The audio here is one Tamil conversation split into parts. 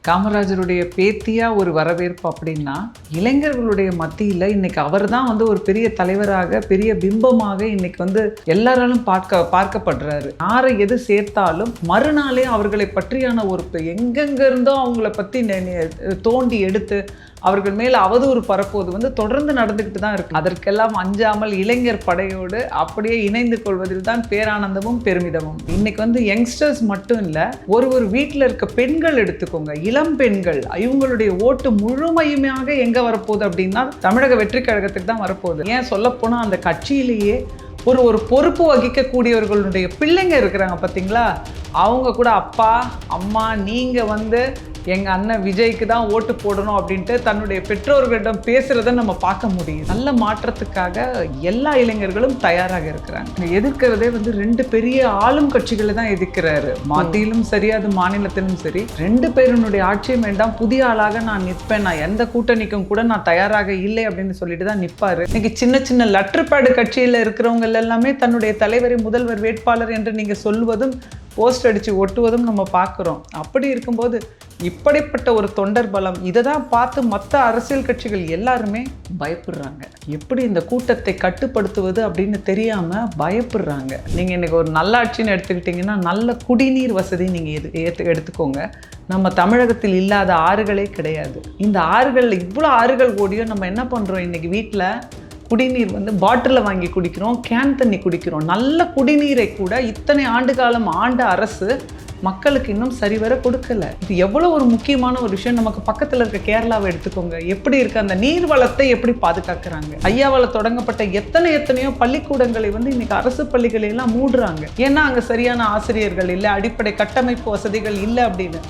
காமராஜருடைய பேத்தியா ஒரு வரவேற்பு அப்படின்னா இளைஞர்களுடைய மத்தியில் இன்னைக்கு அவர் தான் வந்து ஒரு பெரிய தலைவராக பெரிய பிம்பமாக இன்னைக்கு வந்து எல்லாராலும் பார்க்கப்படுறாரு. யாரை எது சேர்த்தாலும் மறுநாளே அவர்களை பற்றியான ஒரு எங்கெங்க இருந்தோ அவங்கள பற்றி தோண்டி எடுத்து அவர்கள் மேல் அவதூறு பரப்புவது வந்து தொடர்ந்து நடந்துக்கிட்டு தான் இருக்கு. அதற்கெல்லாம் அஞ்சாமல் இளைஞர் படையோடு அப்படியே இணைந்து கொள்வதில் தான் பேரானந்தமும் பெருமிதமும். இன்னைக்கு வந்து யங்ஸ்டர்ஸ் மட்டும் இல்லை, ஒரு வீட்டில் இருக்க பெண்கள் எடுத்துக்கோங்க, இளம் பெண்கள், இவங்களுடைய ஓட்டு முழுமையுமாக எங்கே வரப்போகுது அப்படின்னா தமிழக வெற்றி கழகத்துக்கு தான் வரப்போகுது. ஏன் சொல்லப்போனால் அந்த கட்சியிலேயே ஒரு பொறுப்பு வகிக்கக்கூடியவர்களுடைய பிள்ளைங்க இருக்கிறாங்க பார்த்தீங்களா, அவங்க கூட அப்பா அம்மா நீங்கள் வந்து எங்கள் அண்ணன் விஜய்க்கு தான் ஓட்டு போடணும் அப்படின்ட்டு தன்னுடைய பெற்றோர்களிடம் பேசுகிறத நம்ம பார்க்க முடியும். நல்ல மாற்றத்துக்காக எல்லா இளைஞர்களும் தயாராக இருக்கிறாங்க. எதிர்க்கிறதே வந்து ரெண்டு பெரிய ஆளும் கட்சிகளை தான் எதிர்க்கிறாரு. மத்தியிலும் சரி அது மாநிலத்திலும் சரி, ரெண்டு பேருனுடைய ஆட்சியும் வேண்டாம், புதிய ஆளாக நான் நிற்பேன், நான் எந்த கூட்டணிக்கும் கூட நான் தயாராக இல்லை அப்படின்னு சொல்லிட்டு தான் நிற்பாரு. இன்னைக்கு சின்ன சின்ன லெட்டர் பேடு கட்சியில் இருக்கிறவங்க எல்லாமே தன்னுடைய தலைவரை முதல்வர் வேட்பாளர் என்று நீங்கள் சொல்வதும் போஸ்ட் அடித்து ஒட்டுவதும் நம்ம பார்க்குறோம். அப்படி இருக்கும்போது இப்படிப்பட்ட ஒரு தொண்டர் பலம், இதை தான் பார்த்து மற்ற அரசியல் கட்சிகள் எல்லாருமே பயப்படுறாங்க. எப்படி இந்த கூட்டத்தை கட்டுப்படுத்துவது அப்படின்னு தெரியாமல் பயப்படுறாங்க. நீங்கள் இன்றைக்கி ஒரு நல்லாட்சின்னு எடுத்துக்கிட்டிங்கன்னா நல்ல குடிநீர் வசதி நீங்கள் எடுத்துக்கோங்க. நம்ம தமிழகத்தில் இல்லாத ஆறுகளே கிடையாது. இந்த ஆறுகளில் இவ்வளோ ஆறுகள் ஓடியோ நம்ம என்ன பண்ணுறோம், இன்றைக்கி வீட்டில் குடிநீர் வந்து பாட்டிலில் வாங்கி குடிக்கிறோம், கேன் தண்ணி குடிக்கிறோம். நல்ல குடிநீரை கூட இத்தனை ஆண்டு காலம் ஆண்ட அரசு மக்களுக்கு இன்னும் சரிவர கொடுக்கல. இது எவ்வளோ ஒரு முக்கியமான ஒரு விஷயம். நமக்கு பக்கத்தில் இருக்க கேரளாவை எடுத்துக்கோங்க, எப்படி இருக்கு அந்த நீர் வளத்தை எப்படி பாதுகாக்கிறாங்க. ஐயாவால் தொடங்கப்பட்ட எத்தனையோ பள்ளிக்கூடங்களை வந்து இன்னைக்கு அரசு பள்ளிகளை எல்லாம் மூடுறாங்க. ஏன்னா அங்கே சரியான ஆசிரியர்கள் இல்லை, அடிப்படை கட்டமைப்பு வசதிகள் இல்லை அப்படின்னு.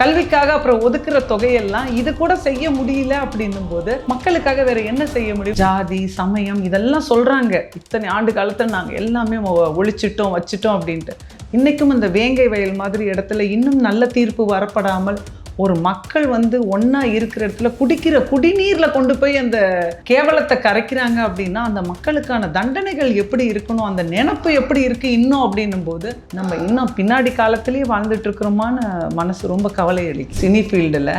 கல்விக்காக அப்புறம் ஒதுக்குற தொகையெல்லாம் இது கூட செய்ய முடியல அப்படின்னும் போது மக்களுக்காக வேற என்ன செய்ய முடியும்? ஜாதி சமயம் இதெல்லாம் சொல்றாங்க. இத்தனை ஆண்டு காலத்தில் நாங்கள் எல்லாமே ஒழிச்சிட்டோம் வச்சிட்டோம் அப்படின்ட்டு. இன்னைக்கும் இந்த வேங்கை வயல் மாதிரி இடத்துல இன்னும் நல்ல தீர்ப்பு வரப்படாமல் ஒரு மக்கள் வந்து ஒன்றா இருக்கிற இடத்துல குடிக்கிற குடிநீரில் கொண்டு போய் அந்த கேவலத்தை கரைக்கிறாங்க அப்படின்னா அந்த மக்களுக்கான தண்டனைகள் எப்படி இருக்கணும், அந்த நினைப்பு எப்படி இருக்குது இன்னும் அப்படின்னும் போது நம்ம இன்னும் பின்னாடி காலத்திலேயே வாழ்ந்துட்டு இருக்கிறோமான மனசு ரொம்ப கவலை அளிக்கும். சினி ஃபீல்டில்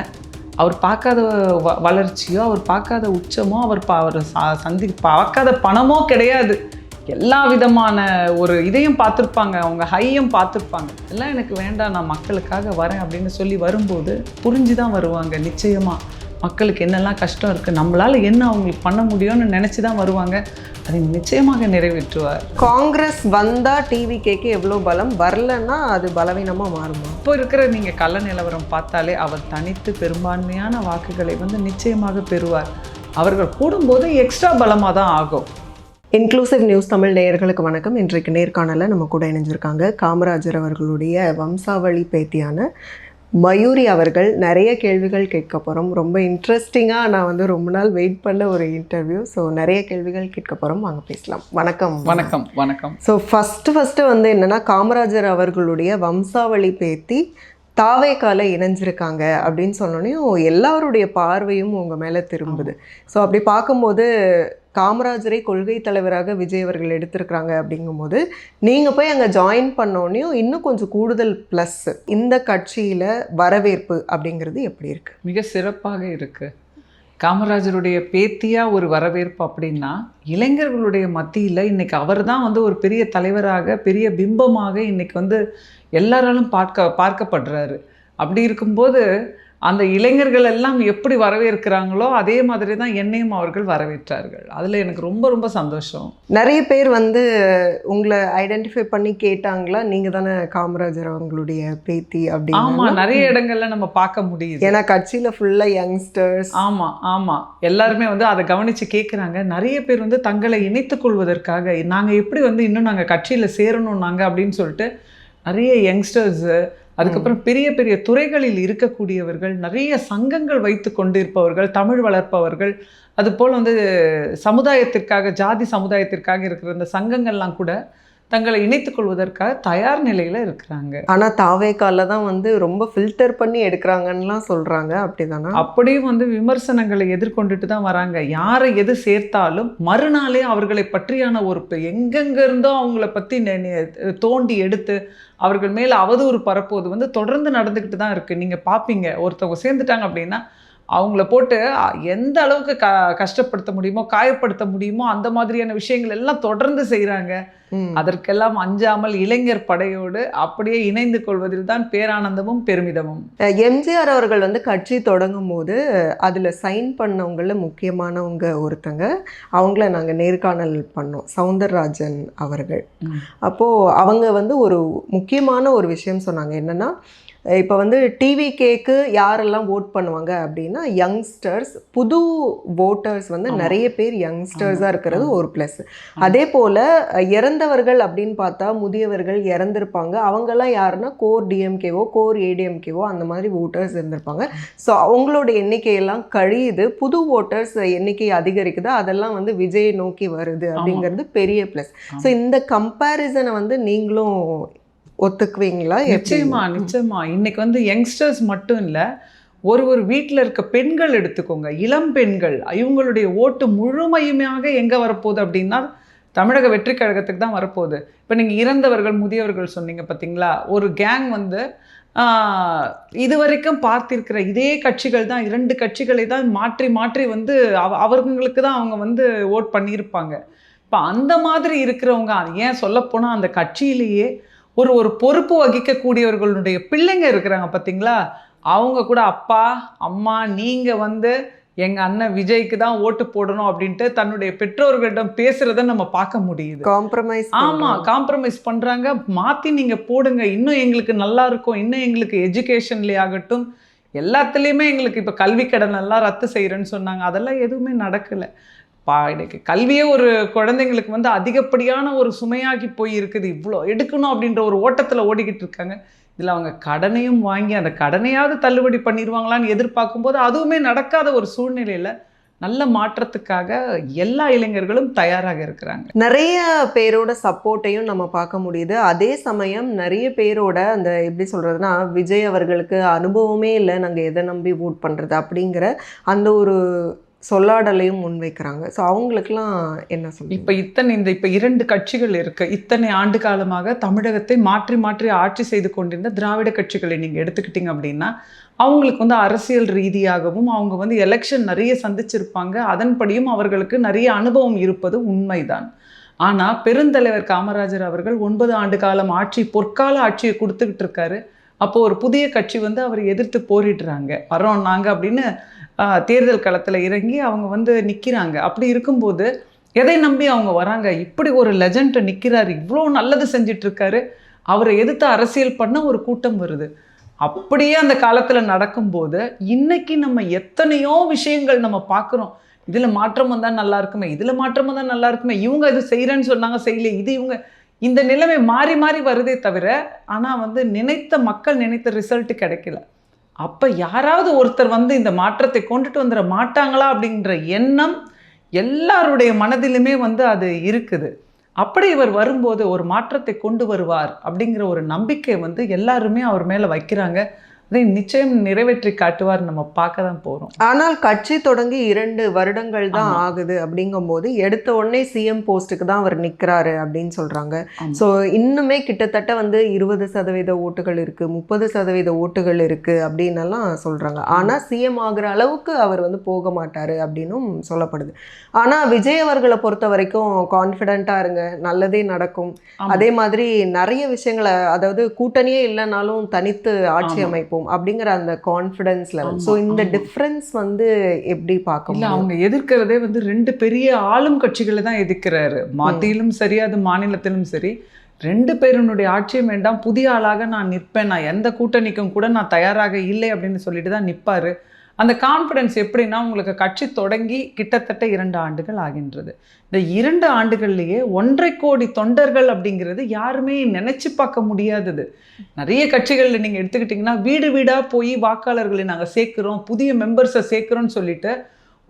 அவர் பார்க்காத வளர்ச்சியோ, அவர் பார்க்காத உச்சமோ, அவர் பார்க்காத பணமோ கிடையாது. எல்லா விதமான ஒரு இதையும் பார்த்துருப்பாங்க, அவங்க ஹையும் பார்த்துருப்பாங்க. எல்லாம் எனக்கு வேண்டாம், நான் மக்களுக்காக வரேன் அப்படின்னு சொல்லி வரும்போது புரிஞ்சு தான் வருவாங்க. நிச்சயமாக மக்களுக்கு என்னெல்லாம் கஷ்டம் இருக்குது, நம்மளால் என்ன அவங்களுக்கு பண்ண முடியும்னு நினச்சி தான் வருவாங்க. அதை நிச்சயமாக நிறைவேற்றுவார். காங்கிரஸ் வந்தால் டிவிகேக்கு எவ்வளோ பலம், வரலன்னா அது பலவீனமாக மாறுமா? இப்போ இருக்கிற நீங்கள் கள்ள நிலவரம் பார்த்தாலே அவர் தனித்து பெரும்பான்மையான வாக்குகளை வந்து நிச்சயமாக பெறுவார். அவர்கள் கூடும்போது எக்ஸ்ட்ரா பலமாக தான் ஆகும். இன்க்ளூசிவ் நியூஸ் தமிழ் நேயர்களுக்கு வணக்கம். இன்றைக்கு நேர்காணலில் நம்ம கூட இணைஞ்சிருக்காங்க காமராஜர் அவர்களுடைய வம்சாவளி பேத்தியான மயூரி அவர்கள். நிறைய கேள்விகள் கேட்க போகிறோம். ரொம்ப இன்ட்ரெஸ்டிங்காக நான் வந்து ரொம்ப நாள் வெயிட் பண்ண ஒரு இன்டர்வியூ. ஸோ நிறைய கேள்விகள் கேட்க போகிறோம், வாங்க பேசலாம். வணக்கம். வணக்கம். வணக்கம். ஸோ ஃபஸ்ட்டு வந்து என்னென்னா, காமராஜர் அவர்களுடைய வம்சாவளி பேத்தி தாவேக்கால இணைஞ்சிருக்காங்க அப்படின்னு சொன்னோன்னையும் எல்லாருடைய பார்வையும் உங்கள் மேலே திரும்புது. ஸோ அப்படி பார்க்கும்போது காமராஜரை கொள்கை தலைவராக விஜய் அவர்கள் எடுத்திருக்கிறாங்க. அப்படிங்கும்போது நீங்கள் போய் அங்கே ஜாயின் பண்ணோன்னையும் இன்னும் கொஞ்சம் கூடுதல் ப்ளஸ் இந்த கட்சியில் வரவேற்பு அப்படிங்கிறது எப்படி இருக்குது? மிக சிறப்பாக இருக்குது. காமராஜருடைய பேத்தியாக ஒரு வரவேற்பு அப்படின்னா இளைஞர்களுடைய மத்தியில் இன்றைக்கி அவர் தான் வந்து ஒரு பெரிய தலைவராக பெரிய பிம்பமாக இன்றைக்கி வந்து எல்லாராலும் பார்க்கப்படுறாரு. அப்படி இருக்கும்போது அந்த இளைஞர்கள் எல்லாம் எப்படி வரவேற்கிறாங்களோ அதே மாதிரி தான் என்னையும் அவர்கள் வரவேற்றார்கள். அதில் எனக்கு ரொம்ப ரொம்ப சந்தோஷம். நிறைய பேர் வந்து உங்களை ஐடென்டிஃபை பண்ணி கேட்டாங்களா, நீங்கள் தானே காமராஜர் அவங்களுடைய பேத்தி அப்படின்னு? ஆமாம், நிறைய இடங்கள்ல நம்ம பார்க்க முடியுது. ஏன்னா கட்சியில் ஃபுல்லாக யங்ஸ்டர்ஸ். ஆமாம் எல்லாருமே வந்து அதை கவனித்து கேட்குறாங்க. நிறைய பேர் வந்து தங்களை இணைத்துக் கொள்வதற்காக நாங்கள் எப்படி வந்து இன்னும் நாங்கள் கட்சியில் சேரணும் நாங்கள் அப்படின்னு சொல்லிட்டு நிறைய யங்ஸ்டர்ஸு, அதுக்கப்புறம் பெரிய பெரிய துறைகளில் இருக்கக்கூடியவர்கள், நிறைய சங்கங்கள் வைத்து கொண்டிருப்பவர்கள், தமிழ் வளர்ப்பவர்கள், அதுபோல் வந்து சமுதாயத்திற்காக ஜாதி சமுதாயத்திற்காக இருக்கிற இந்த சங்கங்கள்லாம் கூட தங்களை இணைத்துக் கொள்வதற்காக தயார் நிலையில இருக்கிறாங்க. ஆனா தாவேக்கால தான் வந்து ரொம்ப ஃபில்டர் பண்ணி எடுக்கிறாங்கன்னுலாம் சொல்றாங்க, அப்படிதானா? அப்படியும் வந்து விமர்சனங்களை எதிர்கொண்டுட்டு தான் வராங்க. யாரை எது சேர்த்தாலும் மறுநாளே அவர்களை பற்றியான ஒரு எங்கெங்க இருந்தோ அவங்கள பத்தி தோண்டி எடுத்து அவர்கள் மேல அவதூறு பரப்புவது வந்து தொடர்ந்து நடந்துக்கிட்டு தான் இருக்கு. நீங்க பாப்பீங்க, ஒருத்தவங்க சேர்ந்துட்டாங்க அப்படின்னா அவங்கள போட்டு எந்த அளவுக்கு கஷ்டப்படுத்த முடியுமோ, காயப்படுத்த முடியுமோ அந்த மாதிரியான விஷயங்கள் எல்லாம் தொடர்ந்து செய்கிறாங்க. அதற்கெல்லாம் அஞ்சாமல் இளைஞர் படையோடு அப்படியே இணைந்து கொள்வதில் தான் பேரானந்தமும் பெருமிதமும். எம்ஜிஆர் அவர்கள் வந்து கட்சி தொடங்கும் போது அதில் சைன் பண்ணவங்கள முக்கியமானவங்க ஒருத்தங்க, அவங்கள நாங்கள் நேர்காணல் பண்ணோம், சவுந்தரராஜன் அவர்கள். அப்போது அவங்க வந்து ஒரு முக்கியமான ஒரு விஷயம் சொன்னாங்க. என்னென்னா, இப்போ வந்து டிவிகேக்கு யாரெல்லாம் ஓட் பண்ணுவாங்க அப்படின்னா யங்ஸ்டர்ஸ், புது ஓட்டர்ஸ் வந்து நிறைய பேர் யங்ஸ்டர்ஸாக இருக்கிறது ஒரு ப்ளஸ். அதே போல் இறந்தவர்கள் அப்படின்னு பார்த்தா முதியவர்கள் இறந்துருப்பாங்க, அவங்கெல்லாம் யாருன்னா கோர் டிஎம்கேவோ கோர் ஏடிஎம்கேவோ அந்த மாதிரி ஓட்டர்ஸ் இருந்திருப்பாங்க. ஸோ அவங்களோட எண்ணிக்கையெல்லாம் கழியுது, புது ஓட்டர்ஸ் எண்ணிக்கை அதிகரிக்குது, அதெல்லாம் வந்து விஜயை நோக்கி வருது அப்படிங்கிறது பெரிய ப்ளஸ். ஸோ இந்த கம்பேரிசனை வந்து நீங்களும் ஒத்துக்குவீங்களா? நிச்சயமா. இன்னைக்கு வந்து யங்ஸ்டர்ஸ் மட்டும் இல்லை, ஒரு வீட்டில் இருக்க பெண்கள் எடுத்துக்கோங்க, இளம் பெண்கள், இவங்களுடைய ஓட்டு முழுமையுமாக எங்கே வரப்போகுது அப்படின்னா தமிழக வெற்றி கழகத்துக்கு தான் வரப்போகுது. இப்போ நீங்கள் இறந்தவர்கள் முதியவர்கள் சொன்னீங்க பார்த்தீங்களா, ஒரு கேங் வந்து இதுவரைக்கும் பார்த்திருக்கிற இதே கட்சிகள் தான், 2 கட்சிகளை தான் மாற்றி மாற்றி வந்து அவர்களுக்கு தான் அவங்க வந்து ஓட் பண்ணியிருப்பாங்க. இப்போ அந்த மாதிரி இருக்கிறவங்க, ஏன் சொல்லப்போனால் அந்த கட்சியிலேயே ஒரு பொறுப்பு வகிக்கக்கூடியவர்களுடைய பிள்ளைங்க இருக்கிறாங்க பார்த்தீங்களா, அவங்க கூட அப்பா அம்மா நீங்கள் வந்து எங்கள் அண்ணன் விஜய்க்கு தான் ஓட்டு போடணும் அப்படின்ட்டு தன்னுடைய பெற்றோர்களிடம் பேசுகிறத நம்ம பார்க்க முடியுது. காம்ப்ரமைஸ் பண்ணுறாங்க. மாற்றி நீங்கள் போடுங்க, இன்னும் எங்களுக்கு நல்லா இருக்கும், இன்னும் எங்களுக்கு எஜுகேஷன்லேயே ஆகட்டும் எல்லாத்துலேயுமே எங்களுக்கு இப்போ கல்வி கடன் எல்லாம் ரத்து செய்கிறேன்னு சொன்னாங்க. அதெல்லாம் எதுவுமே நடக்கலை. இன்னைக்கு கல்வியே ஒரு குழந்தைங்களுக்கு வந்து அதிகப்படியான ஒரு சுமையாகி போய் இருக்குது. இவ்வளோ எடுக்கணும் அப்படின்ற ஒரு ஓட்டத்தில் ஓடிக்கிட்டு இருக்காங்க. இதில் அவங்க கடனையும் வாங்கி அந்த கடனையாவது தள்ளுபடி பண்ணிடுவாங்களான்னு எதிர்பார்க்கும்போது அதுவுமே நடக்காத ஒரு சூழ்நிலையில் நல்ல மாற்றத்துக்காக எல்லா இளைஞர்களும் தயாராக இருக்கிறாங்க. நிறைய பேரோட சப்போர்ட்டையும் நம்ம பார்க்க முடியுது. அதே சமயம் நிறைய பேரோட அந்த எப்படி சொல்கிறதுனா, விஜய் அவர்களுக்கு அனுபவமே இல்லை, நாங்கள் எதை நம்பி ஓட் பண்ணுறது அப்படிங்கிற அந்த ஒரு சொல்லாடலையும் முன்வைக்கிறாங்க. ஸோ அவங்களுக்குலாம் என்ன சொல்லி, இப்போ இப்போ 2 கட்சிகள் இருக்கு. இத்தனை ஆண்டு காலமாக தமிழகத்தை மாற்றி மாற்றி ஆட்சி செய்து கொண்டிருந்த திராவிட கட்சிகளை நீங்கள் எடுத்துக்கிட்டீங்க அப்படின்னா அவங்களுக்கு வந்து அரசியல் ரீதியாகவும் அவங்க வந்து எலெக்ஷன் நிறைய சந்திச்சிருப்பாங்க, அதன்படியும் அவர்களுக்கு நிறைய அனுபவம் இருப்பது உண்மைதான். ஆனால் பெருந்தலைவர் காமராஜர் அவர்கள் 9 ஆண்டு காலம் ஆட்சி, பொற்கால ஆட்சியை கொடுத்துக்கிட்டு இருக்காரு. அப்போது ஒரு புதிய கட்சி வந்து அவர் எதிர்த்து போரிடுறாங்க, வரோம் நாங்கள் அப்படின்னு தேர்தல் களத்தில் இறங்கி அவங்க வந்து நிற்கிறாங்க. அப்படி இருக்கும்போது எதை நம்பி அவங்க வராங்க? இப்படி ஒரு லெஜண்ட் நிற்கிறாரு, இவ்வளோ நல்லது செஞ்சிட்ருக்காரு, அவரை எதிர்த்து அரசியல் பண்ண ஒரு கூட்டம் வருது. அப்படியே அந்த காலத்தில் நடக்கும்போது இன்னைக்கு நம்ம எத்தனையோ விஷயங்கள் நம்ம பார்க்குறோம். இதில் மாற்றம் வந்தால் நல்லா இருக்குமே, இதில் மாற்றம் வந்தால் நல்லா இருக்குமே, இவங்க இது செய்கிறேன்னு சொன்னாங்க செய்யலை, இது இவங்க, இந்த நிலைமை மாறி மாறி வருதே தவிர ஆனால் வந்து மக்கள் நினைத்த ரிசல்ட் கிடைக்கல. அப்போ யாராவது ஒருத்தர் வந்து இந்த மாற்றத்தை கொண்டுட்டு வந்துட மாட்டாங்களா அப்படின்ற எண்ணம் எல்லாருடைய மனதிலுமே வந்து அது இருக்குது. அப்படி இவர் வரும்போது ஒரு மாற்றத்தை கொண்டு வருவார் அப்படிங்கிற ஒரு நம்பிக்கை வந்து எல்லாருமே அவர் மேலே வைக்கிறாங்க. அதை நிச்சயம் நிறைவேற்றி காட்டுவார், நம்ம பார்க்க தான் போகிறோம். ஆனால் கட்சி தொடங்கி 2 வருடங்கள் தான் ஆகுது அப்படிங்கும்போது எடுத்த உடனே சிஎம் போஸ்ட்டுக்கு தான் அவர் நிற்கிறாரு அப்படின்னு சொல்கிறாங்க. ஸோ இன்னுமே கிட்டத்தட்ட வந்து 20% ஓட்டுகள் இருக்குது, 30% ஓட்டுகள் இருக்குது அப்படின்னெல்லாம் சொல்கிறாங்க. ஆனால் சிஎம் ஆகிற அளவுக்கு அவர் வந்து போக மாட்டார் அப்படின்னும் சொல்லப்படுது. ஆனால் விஜய் அவர்களை பொறுத்த வரைக்கும் கான்ஃபிடென்ட்டாக இருங்க, நல்லதே நடக்கும். அதே மாதிரி நிறைய விஷயங்களை, அதாவது கூட்டணியே இல்லைனாலும் தனித்து ஆட்சி அமைப்போம் அப்படிங்கிற அந்த கான்ஃபிடன்ஸ் லெவல். ஸோ இந்த டிஃப்ரென்ஸ் வந்து எப்படி பார்க்க முடியும்? அவங்க எதிர்க்கிறதே வந்து 2 பெரிய ஆளும் கட்சிகளை தான் எதிர்க்கிறாரு. மத்தியிலும் சரி அது மாநிலத்திலும் சரி 2 பேருனுடைய ஆட்சியும் வேண்டாம், புதிய ஆளாக நான் நிற்பேன், நான் எந்த கூட்டணிக்கும் கூட நான் தயாராக இல்லை அப்படின்னு சொல்லிட்டு தான் நிற்பாரு. அந்த கான்ஃபிடென்ஸ் எப்படின்னா, உங்களுக்கு கட்சி தொடங்கி கிட்டத்தட்ட 2 ஆண்டுகள் ஆகின்றது. இந்த 2 ஆண்டுகள்லேயே 1.5 கோடி தொண்டர்கள் அப்படிங்கிறது யாருமே நினச்சி பார்க்க முடியாதது. நிறைய கட்சிகளில் நீங்கள் எடுத்துக்கிட்டிங்கன்னா வீடு வீடாக போய் வாக்காளர்களை நாங்கள் சேர்க்குறோம், புதிய மெம்பர்ஸை சேர்க்குறோன்னு சொல்லிட்டு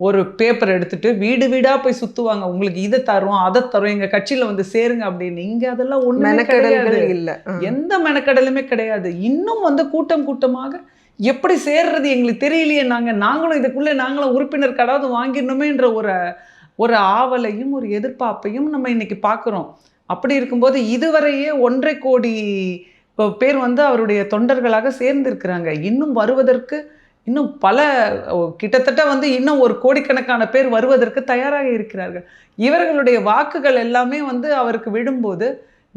ஒரு பேப்பர் எடுத்துட்டு வீடு வீடா போய் சுத்துவாங்க, உங்களுக்கு இதை தரோம் அதை தரோம் எங்க கட்சியில வந்து சேருங்க அப்படின்னு. இங்க அதெல்லாம் ஒண்ணுமே கிடையாது, இல்ல. எந்த மெனக்கடலுமே கிடையாது. இன்னும் வந்து கூட்டம் கூட்டமாக எப்படி சேர்றது எங்களுக்கு தெரியலையே, நாங்களும் இதுக்குள்ளே நாங்களும் உறுப்பினர் கடாவது வாங்கிடணுமேன்ற ஒரு ஒரு ஆவலையும் ஒரு எதிர்பார்ப்பையும் நம்ம இன்னைக்கு பார்க்குறோம். அப்படி இருக்கும்போது இதுவரையே 1.5 கோடி பேர் வந்து அவருடைய தொண்டர்களாக சேர்ந்திருக்கிறாங்க. இன்னும் வருவதற்கு இன்னும் பல கிட்டத்தட்ட வந்து இன்னும் 1 கோடிக்கணக்கான பேர் வருவதற்கு தயாராக இருக்கிறார்கள். இவர்களுடைய வாக்குகள் எல்லாமே வந்து அவருக்கு விழும்போது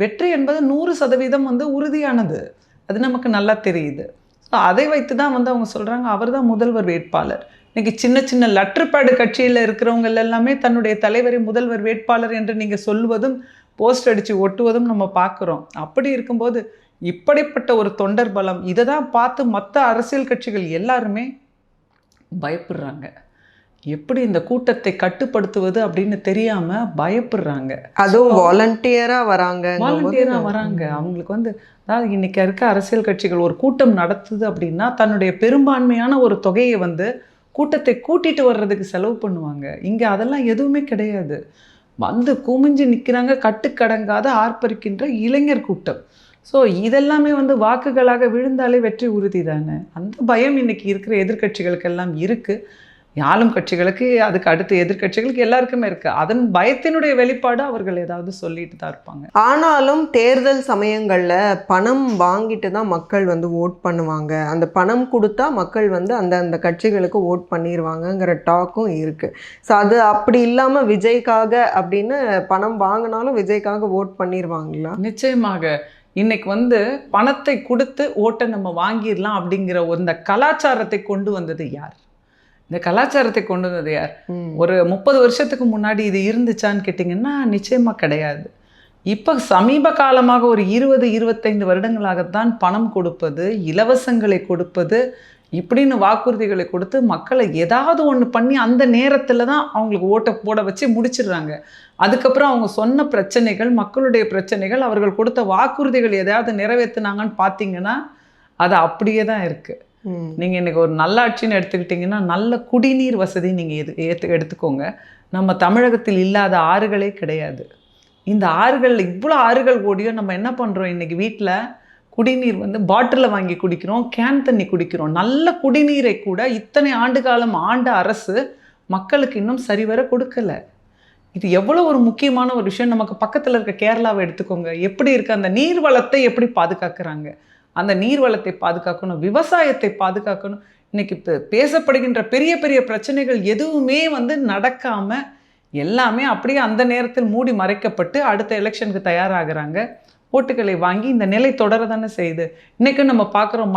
வெற்றி என்பது 100% வந்து உறுதியானது. அது நமக்கு நல்லா தெரியுது. ஸோ அதை வைத்து தான் வந்து அவங்க சொல்கிறாங்க அவர் தான் முதல்வர் வேட்பாளர். இன்னைக்கு சின்ன சின்ன லெட்டர் பேடு கட்சியில் இருக்கிறவங்க எல்லாமே தன்னுடைய தலைவரை முதல்வர் வேட்பாளர் என்று நீங்கள் சொல்வதும் போஸ்ட் அடித்து ஒட்டுவதும் நம்ம பார்க்குறோம். அப்படி இருக்கும்போது இப்படிப்பட்ட ஒரு தொண்டர் பலம் இதை தான் பார்த்து மற்ற அரசியல் கட்சிகள் எல்லாருமே பயப்படுறாங்க. எப்படி இந்த கூட்டத்தை கட்டுப்படுத்துவது அப்படின்னு தெரியாம பயப்படுறாங்க. அதுவும் வாலண்டியரா வராங்க. அவங்களுக்கு வந்து அதாவது இன்னைக்கு இருக்க அரசியல் கட்சிகள் ஒரு கூட்டம் நடத்துது அப்படின்னா தன்னுடைய பெரும்பான்மையான ஒரு தொகையை வந்து கூட்டத்தை கூட்டிட்டு வர்றதுக்கு செலவு பண்ணுவாங்க. இங்க அதெல்லாம் எதுவுமே கிடையாது. வந்து குமிஞ்சு நிற்கிறாங்க, கட்டுக்கடங்காத ஆர்ப்பரிக்கின்ற இளைஞர் கூட்டம். ஸோ இதெல்லாமே வந்து வாக்குகளாக விழுந்தாலே வெற்றி உறுதி தானே. அந்த பயம் இன்னைக்கு இருக்கிற எதிர்கட்சிகளுக்கெல்லாம் இருக்குது. ஆளும் கட்சிகளுக்கு, அதுக்கு அடுத்த எதிர்கட்சிகளுக்கு எல்லாருக்குமே இருக்குது. அதன் பயத்தினுடைய வெளிப்பாடு அவர்கள் ஏதாவது சொல்லிட்டு தான் இருப்பாங்க. ஆனாலும் தேர்தல் சமயங்களில் பணம் வாங்கிட்டு தான் மக்கள் வந்து ஓட் பண்ணுவாங்க. அந்த பணம் கொடுத்தா மக்கள் வந்து அந்த கட்சிகளுக்கு ஓட் பண்ணிடுவாங்கங்கிற டாக்கும் இருக்குது. ஸோ அது அப்படி இல்லாமல் விஜய்க்காக அப்படின்னு பணம் வாங்கினாலும் விஜய்க்காக ஓட் பண்ணிடுவாங்களா? நிச்சயமாக. இன்னைக்கு வந்து பணத்தை கொடுத்து ஓட்டை நம்ம வாங்கிடலாம் அப்படிங்கிற இந்த கலாச்சாரத்தை கொண்டு வந்தது யார்? இந்த கலாச்சாரத்தை கொண்டு வந்தது யார்? ஒரு 30 வருஷத்துக்கு முன்னாடி இது இருந்துச்சான்னு கேட்டிங்கன்னா நிச்சயமாக கிடையாது. இப்போ சமீப காலமாக ஒரு 20-25 வருடங்களாகத்தான் பணம் கொடுப்பது, இலவசங்களை கொடுப்பது, இப்படின்னு வாக்குறுதிகளை கொடுத்து மக்களை ஏதாவது ஒன்று பண்ணி அந்த நேரத்தில் தான் அவங்களுக்கு ஓட்டை போட வச்சு முடிச்சிடுறாங்க. அதுக்கப்புறம் அவங்க சொன்ன பிரச்சனைகள், மக்களுடைய பிரச்சனைகள், அவர்கள் கொடுத்த வாக்குறுதிகள் எதையாவது நிறைவேற்றினாங்கன்னு பார்த்தீங்கன்னா அது அப்படியே தான் இருக்குது. நீங்கள் இன்றைக்கி ஒரு நல்லாட்சின்னு எடுத்துக்கிட்டிங்கன்னா நல்ல குடிநீர் வசதி நீங்கள் எடுத்துக்கோங்க. நம்ம தமிழகத்தில் இல்லாத ஆறுகளே கிடையாது. இந்த ஆறுகள் இவ்வளோ ஆறுகள் ஓடியோ நம்ம என்ன பண்ணுறோம், இன்றைக்கி வீட்டில் குடிநீர் வந்து பாட்டிலில் வாங்கி குடிக்கிறோம், கேன் தண்ணி குடிக்கிறோம். நல்ல குடிநீரை கூட இத்தனை ஆண்டு காலம் ஆண்ட அரசு மக்களுக்கு இன்னும் சரிவர கொடுக்கலை. இது எவ்வளோ ஒரு முக்கியமான ஒரு விஷயம். நமக்கு பக்கத்தில் இருக்க கேரளாவை எடுத்துக்கோங்க. எப்படி இருக்குது அந்த நீர் வளத்தை எப்படி பாதுகாக்கிறாங்க? அந்த நீர் வளத்தை பாதுகாக்கணும், விவசாயத்தை பாதுகாக்கணும். இன்றைக்கி பேசப்படுகின்ற பெரிய பெரிய பிரச்சனைகள் எதுவுமே வந்து நடக்காமல் எல்லாமே அப்படியே அந்த நேரத்தில் மூடி மறைக்கப்பட்டு அடுத்த எலெக்ஷனுக்கு தயாராகிறாங்க. ஓட்டுகளை வாங்கி இந்த நிலை தொடர தானே செய்யுது. இன்றைக்கும் நம்ம பார்க்குறோம்,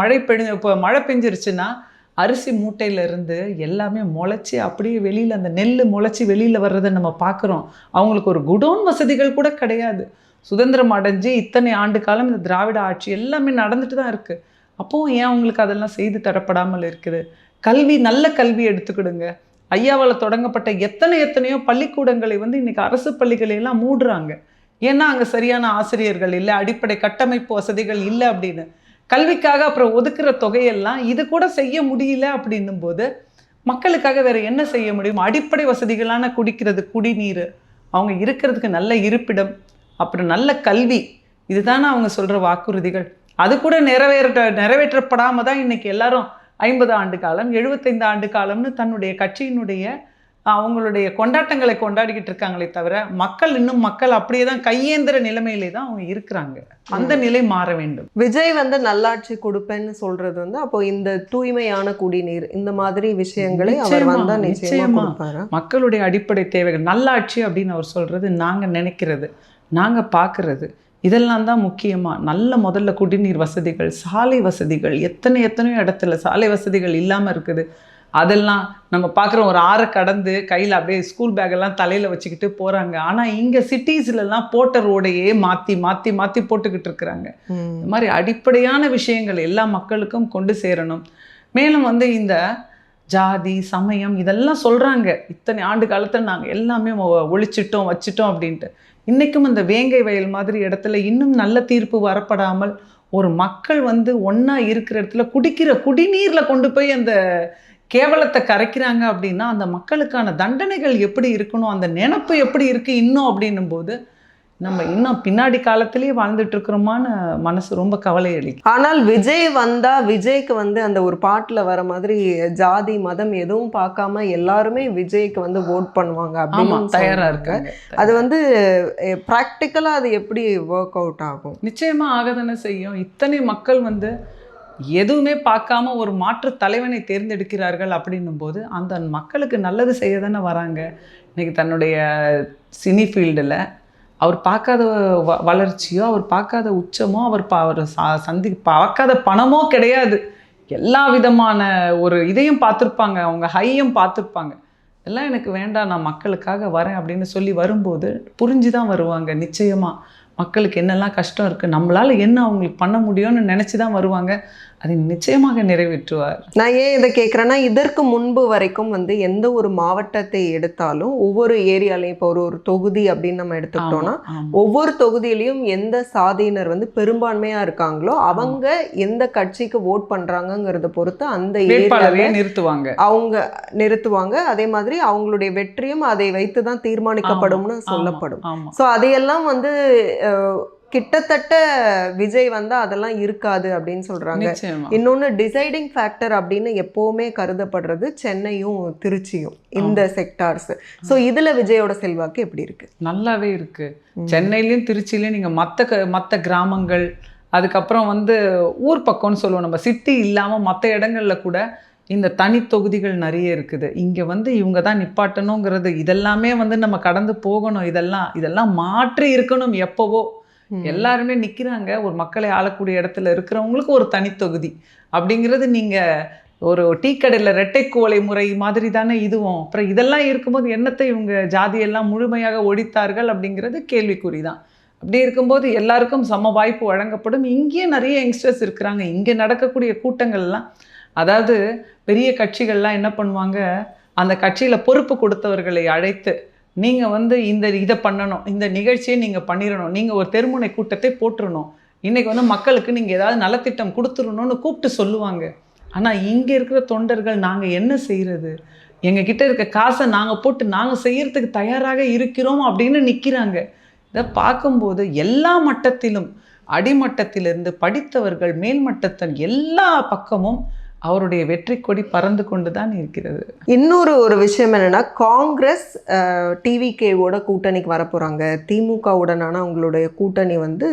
இப்போ மழை பெஞ்சிருச்சுன்னா அரிசி மூட்டையிலேருந்து எல்லாமே முளைச்சி அப்படியே வெளியில் அந்த நெல் முளைச்சி வெளியில் வர்றதை நம்ம பார்க்குறோம். அவங்களுக்கு ஒரு குடோன் வசதிகள் கூட கிடையாது. சுதந்திரம் அடைஞ்சு இத்தனை ஆண்டு காலம் இந்த திராவிட ஆட்சி எல்லாமே நடந்துட்டு தான் இருக்குது. அப்போது ஏன் அவங்களுக்கு அதெல்லாம் செய்து தரப்படாமல் இருக்குது? கல்வி, நல்ல கல்வி எடுத்துக்கிடுங்க. ஐயாவால் தொடங்கப்பட்ட எத்தனையோ பள்ளிக்கூடங்களை வந்து இன்றைக்கி அரசு பள்ளிகளையெல்லாம் மூடுறாங்க. ஏன்னா அங்கே சரியான ஆசிரியர்கள் இல்லை, அடிப்படை கட்டமைப்பு வசதிகள் இல்லை அப்படின்னு. கல்விக்காக அப்புறம் ஒதுக்குற தொகையெல்லாம் இது கூட செய்ய முடியல அப்படின்னும் போது மக்களுக்காக வேறு என்ன செய்ய முடியும்? அடிப்படை வசதிகளான குடிக்கிறது குடிநீர், அவங்க இருக்கிறதுக்கு நல்ல இருப்பிடம், அப்புறம் நல்ல கல்வி, இதுதானே அவங்க சொல்கிற வாக்குறுதிகள். அது கூட நிறைவேற்றப்படாமல் தான் இன்றைக்கி எல்லாரும் 50 ஆண்டு காலம் 75 ஆண்டு காலம்னு தன்னுடைய கட்சியினுடைய அவங்களுடைய கொண்டாட்டங்களை கொண்டாடிக்கிட்டு இருக்காங்களே தவிர மக்கள் அப்படியே தான் கையேந்திர நிலைமையிலே தான் அவங்க இருக்கிறாங்க. அந்த நிலை மாற வேண்டும். விஜய் வந்து நல்லாட்சி கொடுப்பேன்னு சொல்றது வந்து அப்போ இந்த தூய்மையான குடிநீர் இந்த மாதிரி விஷயங்களை அவர் வந்தா நிச்சயமா கொடுப்பாரு. மக்களுடைய அடிப்படை தேவைகள் நல்லாட்சி அப்படின்னு அவர் சொல்றது, நாங்கள் நினைக்கிறது, நாங்கள் பார்க்கறது இதெல்லாம் தான் முக்கியமாக. நல்ல முதல்ல குடிநீர் வசதிகள், சாலை வசதிகள், எத்தனையோ இடத்துல சாலை வசதிகள் இல்லாமல் இருக்குது. அதெல்லாம் நம்ம பார்க்குறோம். ஒரு ஆறை கடந்து கையில் அப்படியே ஸ்கூல் பேக்கெல்லாம் தலையில் வச்சுக்கிட்டு போகிறாங்க. ஆனால் இங்கே சிட்டிஸ்லலாம் போட்ட ரோடையே மாற்றி போட்டுக்கிட்டு இருக்கிறாங்க. இந்த மாதிரி அடிப்படையான விஷயங்கள் எல்லா மக்களுக்கும் கொண்டு சேரணும். மேலும் வந்து இந்த ஜாதி சமயம் இதெல்லாம் சொல்கிறாங்க. இத்தனை ஆண்டு காலத்தில் நாங்கள் எல்லாமே ஒழிச்சிட்டோம் வச்சிட்டோம் அப்படின்ட்டு. இன்றைக்கும் இந்த வேங்கை வயல் மாதிரி இடத்துல இன்னும் நல்ல தீர்ப்பு வரப்படாமல் ஒரு மக்கள் வந்து ஒன்றா இருக்கிற இடத்துல குடிக்கிற குடிநீரில் கொண்டு போய் அந்த கேவலத்தை கரைக்கிறாங்க அப்படின்னா அந்த மக்களுக்கான தண்டனைகள் எப்படி இருக்கணும், அந்த நினைப்பு எப்படி இருக்குது இன்னும் அப்படின்னும் போது நம்ம இன்னும் பின்னாடி காலத்திலேயே வாழ்ந்துட்டு இருக்கிறோமான்னு மனசு ரொம்ப கவலை அளிக்கும். ஆனால் விஜய் வந்தா விஜய்க்கு வந்து அந்த ஒரு பாட்டுல வர மாதிரி ஜாதி மதம் எதுவும் பார்க்காம எல்லாருமே விஜய்க்கு வந்து ஓட் பண்ணுவாங்க அப்படின்னு தயாரா இருக்காங்க. அது வந்து ப்ராக்டிக்கலா அது எப்படி ஒர்க் அவுட் ஆகும்? நிச்சயமா ஆகதானே செய்யும். இத்தனை மக்கள் வந்து எதுவுமே பார்க்காம ஒரு மாற்று தலைவனை தேர்ந்தெடுக்கிறார்கள் அப்படின்னும் போது அந்த மக்களுக்கு நல்லது செய்ய தானே வராங்க. இன்னைக்கு தன்னுடைய சினி ஃபீல்டில் அவர் பார்க்காத வளர்ச்சியோ, அவர் பார்க்காத உச்சமோ, அவர் பார்க்காத பணமோ கிடையாது. எல்லா விதமான ஒரு இதையும் பார்த்துருப்பாங்க, அவங்க ஹையும் பார்த்துருப்பாங்க. எல்லாம் எனக்கு வேண்டாம், நான் மக்களுக்காக வரேன் அப்படின்னு சொல்லி வரும்போது புரிஞ்சு தான் வருவாங்க. நிச்சயமாக மக்களுக்கு என்னெல்லாம் கஷ்டம் இருக்குது, நம்மளால் என்ன அவங்களுக்கு பண்ண முடியும்னு நினச்சி தான் வருவாங்க. அதை நிச்சயமாக நிறைவேற்றுவார். நான் ஏன் இதை கேட்குறேன்னா, இதற்கு முன்பு வரைக்கும் வந்து எந்த ஒரு மாவட்டத்தை எடுத்தாலும் ஒவ்வொரு ஏரியாலையும் இப்போ ஒரு தொகுதி அப்படின்னு நம்ம எடுத்துக்கிட்டோம்னா ஒவ்வொரு தொகுதியிலையும் எந்த சாதியினர் வந்து பெரும்பான்மையாக இருக்காங்களோ அவங்க எந்த கட்சிக்கு ஓட் பண்ணுறாங்கங்கிறத பொறுத்து அந்த ஏரியாவை நிறுத்துவாங்க. அதே மாதிரி அவங்களுடைய வெற்றியும் அதை வைத்து தான் தீர்மானிக்கப்படும்னு சொல்லப்படும். ஸோ அதையெல்லாம் வந்து கிட்டத்தட்ட விஜய் வந்தா அதெல்லாம் இருக்காது அப்படின்னு சொல்றாங்க. இன்னொன்னு டிசைடிங் ஃபேக்டர் அப்படின்னு எப்பவுமே கருதப்படுறது சென்னையும் திருச்சியும், இந்த செக்டார்ஸ். ஸோ இதுல விஜயோட செல்வாக்கு எப்படி இருக்கு? நல்லாவே இருக்கு. சென்னையிலயும் திருச்சியிலையும் நீங்க மற்ற கிராமங்கள், அதுக்கப்புறம் வந்து ஊர் பக்கம்னு சொல்லுவோம், நம்ம சிட்டி இல்லாம மற்ற இடங்கள்ல கூட இந்த தனி தொகுதிகள் நிறைய இருக்குது. இங்கே வந்து இவங்க தான் நிப்பாட்டணுங்கிறது இதெல்லாமே வந்து நம்ம கடந்து போகணும். இதெல்லாம் மாற்றி இருக்கணும். எப்போவோ எல்லாருமே நிற்கிறாங்க. ஒரு மக்களை ஆளக்கூடிய இடத்துல இருக்கிறவங்களுக்கு ஒரு தனித்தொகுதி அப்படிங்கிறது நீங்கள் ஒரு டீ கடையில் ரெட்டைக்குவளை முறை மாதிரி தானே இதுவும். அப்புறம் இதெல்லாம் இருக்கும்போது என்னத்தை இவங்க ஜாதியெல்லாம் முழுமையாக ஒழித்தார்கள் அப்படிங்கிறது கேள்விக்குறி தான். அப்படி இருக்கும்போது எல்லாருக்கும் சம வாய்ப்பு வழங்கப்படும். இங்கேயே நிறைய யங்ஸ்டர்ஸ் இருக்கிறாங்க. இங்கே நடக்கக்கூடிய கூட்டங்கள்லாம், அதாவது பெரிய கட்சிகள்லாம் என்ன பண்ணுவாங்க, அந்த கட்சியில் பொறுப்பு கொடுத்தவர்களை அழைத்து நீங்கள் வந்து இதை பண்ணணும், இந்த நிகழ்ச்சியை நீங்கள் பண்ணிடணும், நீங்கள் ஒரு தெருமுனை கூட்டத்தை போட்டுடணும், இன்றைக்கி வந்து மக்களுக்கு நீங்கள் ஏதாவது நலத்திட்டம் கொடுத்துடணும்னு கூப்பிட்டு சொல்லுவாங்க. ஆனால் இங்கே இருக்கிற தொண்டர்கள் நாங்கள் என்ன செய்கிறது, எங்ககிட்ட இருக்க காசை நாங்கள் போட்டு நாங்கள் செய்கிறதுக்கு தயாராக இருக்கிறோம் அப்படின்னு நிற்கிறாங்க. இதை பார்க்கும்போது எல்லா மட்டத்திலும், அடிமட்டத்திலிருந்து படித்தவர்கள் மேல்மட்டத்தின் எல்லா பக்கமும் அவருடைய வெற்றி கொடி பறந்து கொண்டு தான் இருக்கிறது. இன்னொரு விஷயம் என்னன்னா, காங்கிரஸ் டிவிகேவோட கூட்டணிக்கு வரப்போகிறாங்க. திமுகவுடனான அவங்களுடைய கூட்டணி வந்து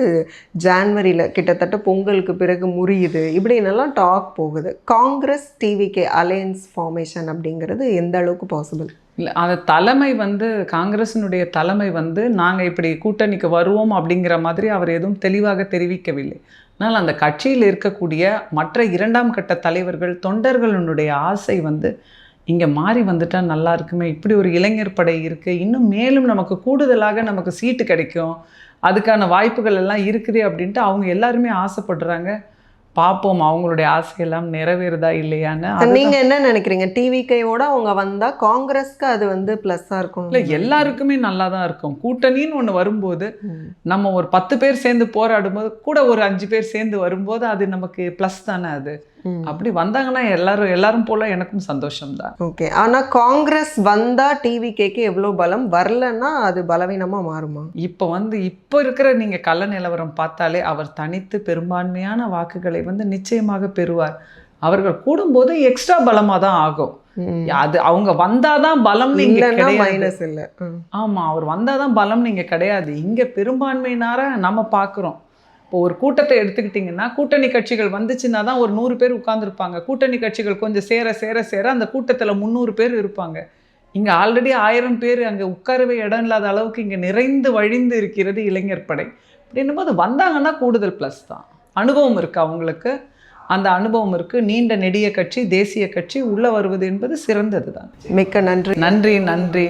ஜான்வரியில் கிட்டத்தட்ட பொங்கலுக்கு பிறகு முறியுது, இப்படின்னெல்லாம் டாக் போகுது. காங்கிரஸ் டிவிகே அலையன்ஸ் ஃபார்மேஷன் அப்படிங்கிறது எந்த அளவுக்கு பாசிபிள்? இல்லை, அந்த தலைமை வந்து காங்கிரஸினுடைய தலைமை வந்து நாங்கள் இப்படி கூட்டணிக்கு வருவோம் அப்படிங்கிற மாதிரி அவர் எதுவும் தெளிவாக தெரிவிக்கவில்லை. ஆனால் அந்த கட்சியில் இருக்கக்கூடிய மற்ற இரண்டாம் கட்ட தலைவர்கள், தொண்டர்களுடைய ஆசை வந்து இங்கே மாறி வந்துட்டால் நல்லா இருக்குமே, இப்படி ஒரு இளைஞர் படை இருக்குது, இன்னும் மேலும் நமக்கு கூடுதலாக நமக்கு சீட்டு கிடைக்கும், அதுக்கான வாய்ப்புகள் எல்லாம் இருக்குது அப்படின்ட்டு அவங்க எல்லாருமே ஆசைப்படுறாங்க. பார்ப்போம் அவங்களுடைய ஆசையெல்லாம் நிறைவேறுதா இல்லையான்னு. நீங்கள் என்ன நினைக்கிறீங்க? டிவிகேவோட அவங்க வந்தால் காங்கிரஸ்க்கு அது வந்து ப்ளஸ்ஸாக இருக்கும்? இல்லை, எல்லாருக்குமே நல்லா தான் இருக்கும். கூட்டணின்னு ஒன்று வரும்போது நம்ம ஒரு 10 பேர் சேர்ந்து போராடும்போது கூட ஒரு 5 பேர் சேர்ந்து வரும்போது அது நமக்கு ப்ளஸ் தானே. அது அப்படி வந்தாங்கன்னா எல்லாரும் போல எனக்கும் சந்தோஷம்தான். ஓகே. ஆனால் காங்கிரஸ் வந்தால் டிவிகேக்கு எவ்வளோ பலம், வரலன்னா அது பலவீனமாக மாறுமா? இப்போ இருக்கிற நீங்கள் கள்ள நிலவரம் பார்த்தாலே அவர் தனித்து பெரும்பான்மையான வாக்குகளை வந்து நிச்சயமாக பெறுவார். அவர்கள் கூடும்போது எக்ஸ்ட்ரா பலமாக தான் ஆகும். அது அவங்க வந்தாதான் பலம் இல்லை. ஆமாம், அவர் வந்தாதான் பலம் நீங்கள் கிடையாது. இங்கே பெரும்பான்மையினார நம்ம பார்க்குறோம். இப்போ ஒரு கூட்டத்தை எடுத்துக்கிட்டிங்கன்னா, கூட்டணி கட்சிகள் வந்துச்சுன்னா தான் ஒரு 100 பேர் உட்கார்ந்துருப்பாங்க. கூட்டணி கட்சிகள் கொஞ்சம் சேர அந்த கூட்டத்தில் 300 பேர் இருப்பாங்க. இங்கே ஆல்ரெடி 1000 பேர் அங்கே உட்காரவே இடம் இல்லாத அளவுக்கு இங்கே நிறைந்து வழிந்து இருக்கிறது இளைஞர் படை. அப்படின்னும் போது வந்தாங்கன்னா கூடுதல் ப்ளஸ் தான். அனுபவம் இருக்குது அவங்களுக்கு, அந்த அனுபவம் இருக்குது. நீண்ட நெடிய கட்சி, தேசிய கட்சி உள்ளே வருவது என்பது சிறந்தது தான். மிக்க நன்றி. நன்றி.